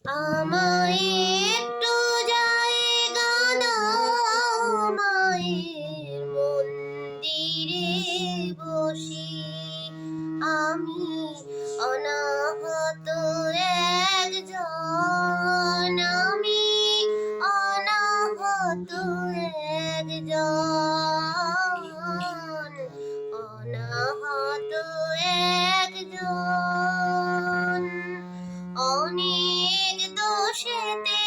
আমায় একটু জায়গা দাও মায়ের মন্দিরে বসি। আমি অনাহত একজন, আমি অনাহত একজন, অনাহত একজন। অনেক দোষেতে